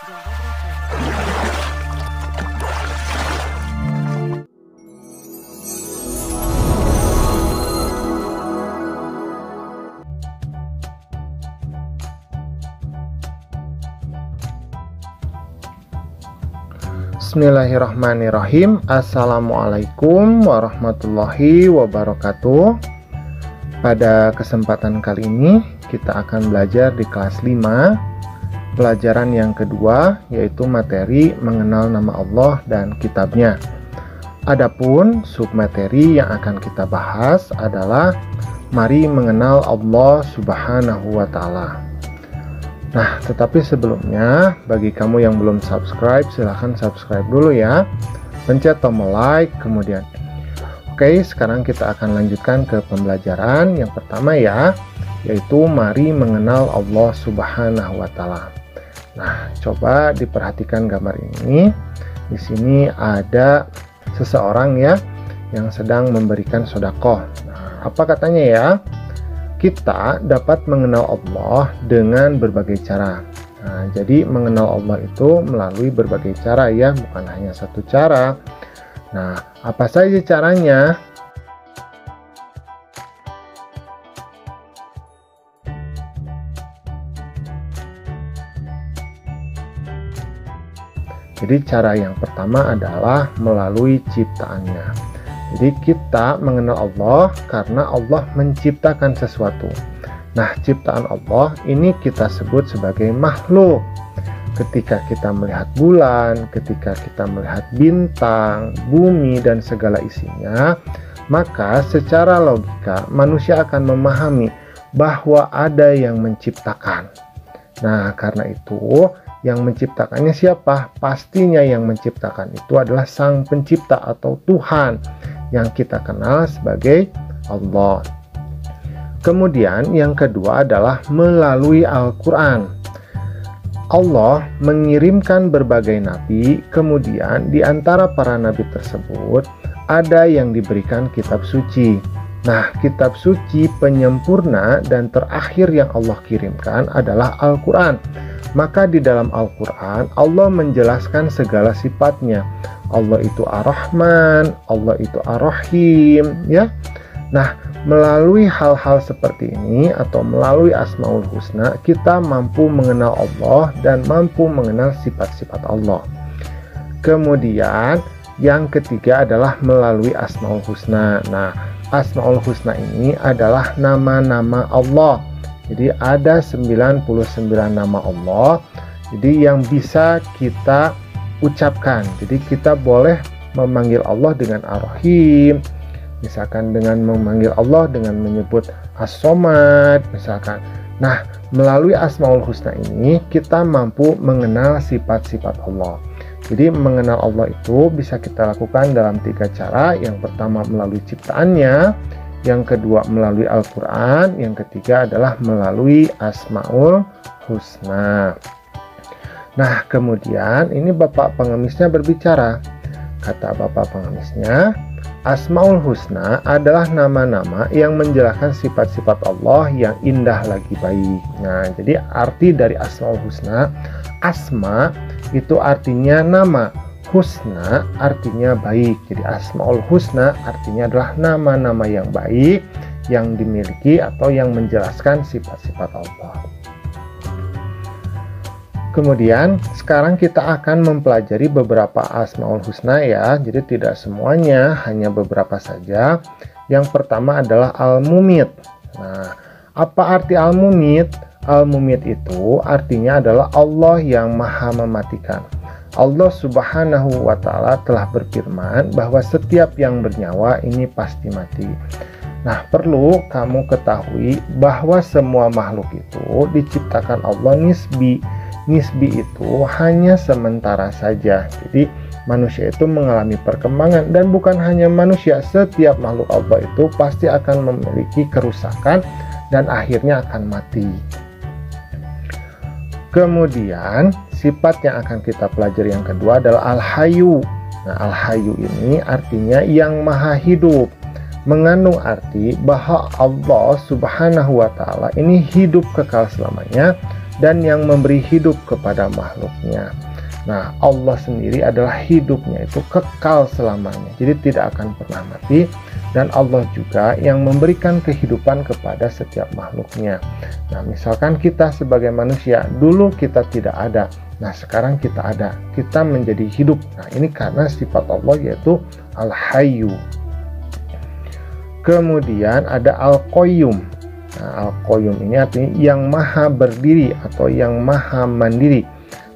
Jaga brosur. Bismillahirrahmanirrahim. Assalamualaikum warahmatullahi wabarakatuh. Pada kesempatan kali ini kita akan belajar di kelas 5, pelajaran yang kedua, yaitu materi mengenal nama Allah dan kitabnya. Adapun submateri yang akan kita bahas adalah mari mengenal Allah Subhanahu wa Ta'ala. Nah, tetapi sebelumnya, bagi kamu yang belum subscribe, silahkan subscribe dulu ya. Pencet tombol like, kemudian. Oke, sekarang kita akan lanjutkan ke pembelajaran yang pertama ya, yaitu mari mengenal Allah Subhanahu wa Ta'ala. Nah, coba diperhatikan gambar ini. Di sini ada seseorang ya, yang sedang memberikan sedekah. Nah, apa katanya ya? Kita dapat mengenal Allah dengan berbagai cara. Nah, jadi mengenal Allah itu melalui berbagai cara ya, bukan hanya satu cara. Nah, apa saja caranya? Jadi cara yang pertama adalah melalui ciptaannya. Jadi kita mengenal Allah karena Allah menciptakan sesuatu. Nah, ciptaan Allah ini kita sebut sebagai makhluk. Ketika kita melihat bulan, ketika kita melihat bintang, bumi, dan segala isinya, maka secara logika manusia akan memahami bahwa ada yang menciptakan. Nah, karena itu yang menciptakannya siapa? Pastinya yang menciptakan itu adalah Sang Pencipta atau Tuhan, yang kita kenal sebagai Allah. Kemudian yang kedua adalah melalui Al-Quran. Allah mengirimkan berbagai nabi, kemudian di antara para nabi tersebut ada yang diberikan kitab suci. Nah, kitab suci penyempurna dan terakhir yang Allah kirimkan adalah Al-Quran. Maka di dalam Al-Quran Allah menjelaskan segala sifatnya. Allah itu Ar-Rahman, Allah itu Ar-Rahim, ya. Nah, melalui hal-hal seperti ini atau melalui Asmaul Husna, kita mampu mengenal Allah dan mampu mengenal sifat-sifat Allah. Kemudian yang ketiga adalah melalui Asmaul Husna. Nah, Asmaul Husna ini adalah nama-nama Allah. Jadi ada 99 nama Allah. Jadi yang bisa kita ucapkan. Jadi kita boleh memanggil Allah dengan Ar-Rahim, misalkan dengan memanggil Allah dengan menyebut As-Somad, misalkan. Nah, melalui Asmaul Husna ini kita mampu mengenal sifat-sifat Allah. Jadi mengenal Allah itu bisa kita lakukan dalam 3 cara. Yang pertama melalui ciptaannya, yang kedua melalui Al-Quran, yang ketiga adalah melalui Asmaul Husna. Nah, kemudian ini Bapak pengemisnya berbicara. Kata Bapak pengemisnya, Asmaul Husna adalah nama-nama yang menjelaskan sifat-sifat Allah yang indah lagi baik. Nah, jadi arti dari Asmaul Husna, Asma itu artinya nama, Husna artinya baik. Jadi Asmaul Husna artinya adalah nama-nama yang baik yang dimiliki atau yang menjelaskan sifat-sifat Allah. Kemudian sekarang kita akan mempelajari beberapa Asmaul Husna ya. Jadi tidak semuanya, hanya beberapa saja. Yang pertama adalah Al-Mumit. Nah, apa arti Al-Mumit? Al-Mumit itu artinya adalah Allah yang Maha Mematikan. Allah Subhanahu wa Ta'ala telah berfirman bahwa setiap yang bernyawa ini pasti mati. Nah, perlu kamu ketahui bahwa semua makhluk itu diciptakan Allah nisbi. Nisbi itu hanya sementara saja. Jadi manusia itu mengalami perkembangan, dan bukan hanya manusia, setiap makhluk Allah itu pasti akan memiliki kerusakan dan akhirnya akan mati. Kemudian sifat yang akan kita pelajari yang kedua adalah Al-Hayyu. Nah, Al-Hayyu ini artinya yang maha hidup, mengandung arti bahwa Allah Subhanahu wa Ta'ala ini hidup kekal selamanya dan yang memberi hidup kepada makhluknya. Nah, Allah sendiri adalah hidupnya itu kekal selamanya, jadi tidak akan pernah mati. Dan Allah juga yang memberikan kehidupan kepada setiap makhluknya. Nah, misalkan kita sebagai manusia, dulu kita tidak ada, nah sekarang kita ada, kita menjadi hidup. Nah, ini karena sifat Allah yaitu Al-Hayyu. Kemudian ada Al-Qayyum. Nah, Al-Qayyum ini artinya yang maha berdiri atau yang maha mandiri,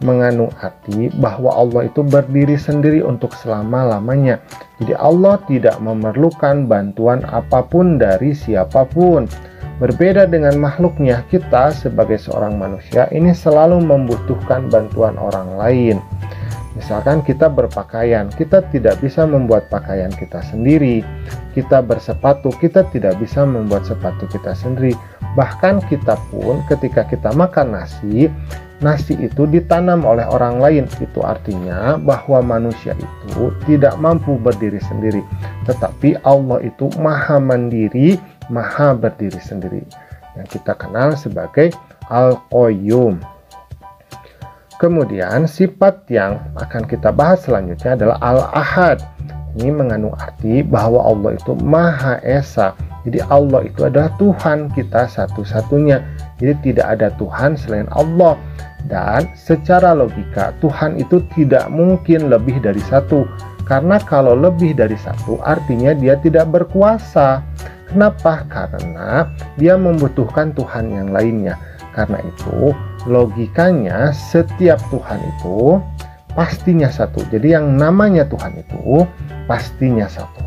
mengandung arti bahwa Allah itu berdiri sendiri untuk selama-lamanya. Jadi Allah tidak memerlukan bantuan apapun dari siapapun. Berbeda dengan makhluknya, kita sebagai seorang manusia ini selalu membutuhkan bantuan orang lain. Misalkan kita berpakaian, kita tidak bisa membuat pakaian kita sendiri. Kita bersepatu, kita tidak bisa membuat sepatu kita sendiri. Bahkan kita pun ketika kita makan nasi itu ditanam oleh orang lain. Itu artinya bahwa manusia itu tidak mampu berdiri sendiri. Tetapi Allah itu maha mandiri, maha berdiri sendiri, yang kita kenal sebagai Al-Qayyum. Kemudian sifat yang akan kita bahas selanjutnya adalah Al-Ahad. Ini mengandung arti bahwa Allah itu Maha Esa. Jadi Allah itu adalah Tuhan kita satu-satunya. Jadi tidak ada Tuhan selain Allah. Dan secara logika Tuhan itu tidak mungkin lebih dari satu. Karena kalau lebih dari satu artinya dia tidak berkuasa. Kenapa? Karena dia membutuhkan Tuhan yang lainnya. Karena itu logikanya setiap Tuhan itu pastinya satu. Jadi yang namanya Tuhan itu pastinya satu.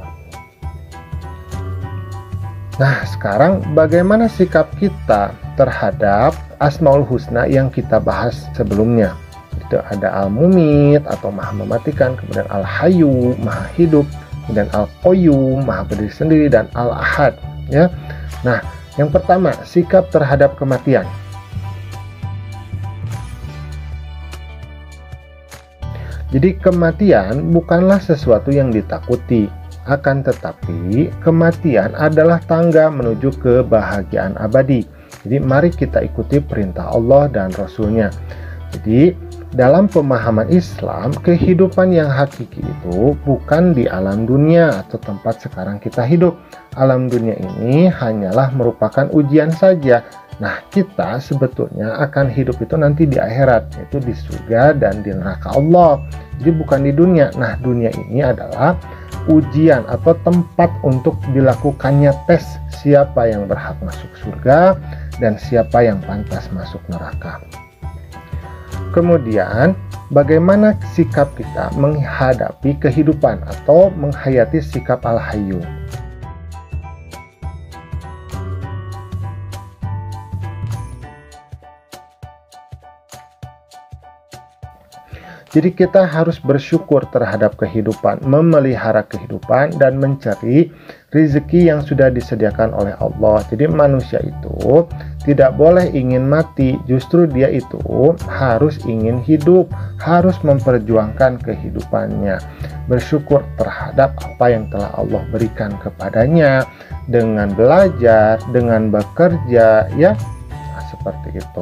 Nah, sekarang bagaimana sikap kita terhadap Asmaul Husna yang kita bahas sebelumnya? Itu ada Al-Mumit atau Maha Mematikan, kemudian Al-Hayyu, Maha Hidup, kemudian Al-Qayyum, Maha Berdiri Sendiri, dan Al-Ahad, ya. Nah, yang pertama, sikap terhadap kematian. Jadi kematian bukanlah sesuatu yang ditakuti, akan tetapi kematian adalah tangga menuju kebahagiaan abadi. Jadi mari kita ikuti perintah Allah dan Rasul-Nya. Jadi dalam pemahaman Islam, kehidupan yang hakiki itu bukan di alam dunia atau tempat sekarang kita hidup. Alam dunia ini hanyalah merupakan ujian saja. Nah, kita sebetulnya akan hidup itu nanti di akhirat, yaitu di surga dan di neraka Allah. Jadi bukan di dunia. Nah, dunia ini adalah ujian atau tempat untuk dilakukannya tes siapa yang berhak masuk surga dan siapa yang pantas masuk neraka. Kemudian, bagaimana sikap kita menghadapi kehidupan atau menghayati sikap Al-Hayyu? Jadi kita harus bersyukur terhadap kehidupan, memelihara kehidupan, dan mencari rezeki yang sudah disediakan oleh Allah. Jadi manusia itu tidak boleh ingin mati, justru dia itu harus ingin hidup, harus memperjuangkan kehidupannya. Bersyukur terhadap apa yang telah Allah berikan kepadanya, dengan belajar, dengan bekerja, ya, nah, seperti itu.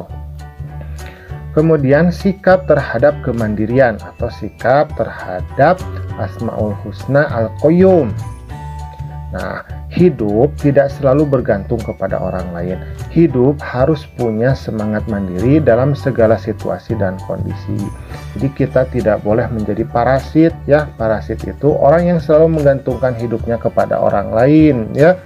Kemudian sikap terhadap kemandirian atau sikap terhadap Asmaul Husna Al-Qayyum. Nah, hidup tidak selalu bergantung kepada orang lain. Hidup harus punya semangat mandiri dalam segala situasi dan kondisi. Jadi kita tidak boleh menjadi parasit, ya. Parasit itu orang yang selalu menggantungkan hidupnya kepada orang lain, ya.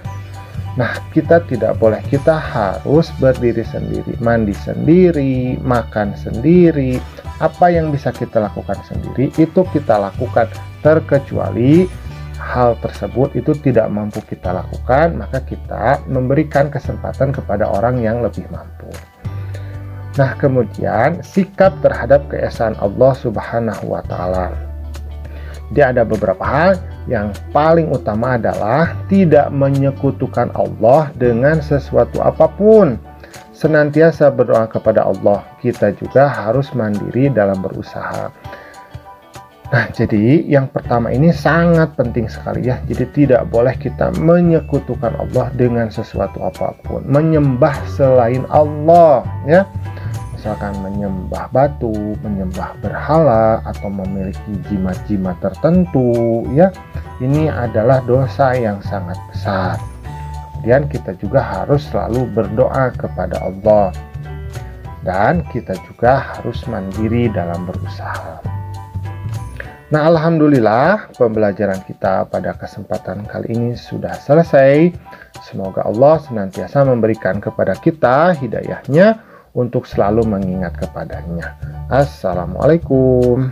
Nah, kita tidak boleh, kita harus berdiri sendiri, mandi sendiri, makan sendiri. Apa yang bisa kita lakukan sendiri, itu kita lakukan. Terkecuali hal tersebut itu tidak mampu kita lakukan, maka kita memberikan kesempatan kepada orang yang lebih mampu. Nah, kemudian sikap terhadap keesaan Allah Subhanahu wa Ta'ala. Jadi ada beberapa hal. Yang paling utama adalah tidak menyekutukan Allah dengan sesuatu apapun. Senantiasa berdoa kepada Allah. Kita juga harus mandiri dalam berusaha. Nah, jadi yang pertama ini sangat penting sekali, ya. Jadi tidak boleh kita menyekutukan Allah dengan sesuatu apapun, menyembah selain Allah, ya. misalkan menyembah batu, menyembah berhala, atau memiliki jimat-jimat tertentu, ya, ini adalah dosa yang sangat besar. Kemudian kita juga harus selalu berdoa kepada Allah, dan kita juga harus mandiri dalam berusaha. Nah, alhamdulillah pembelajaran kita pada kesempatan kali ini sudah selesai. Semoga Allah senantiasa memberikan kepada kita hidayahnya untuk selalu mengingat kepadanya. Assalamualaikum.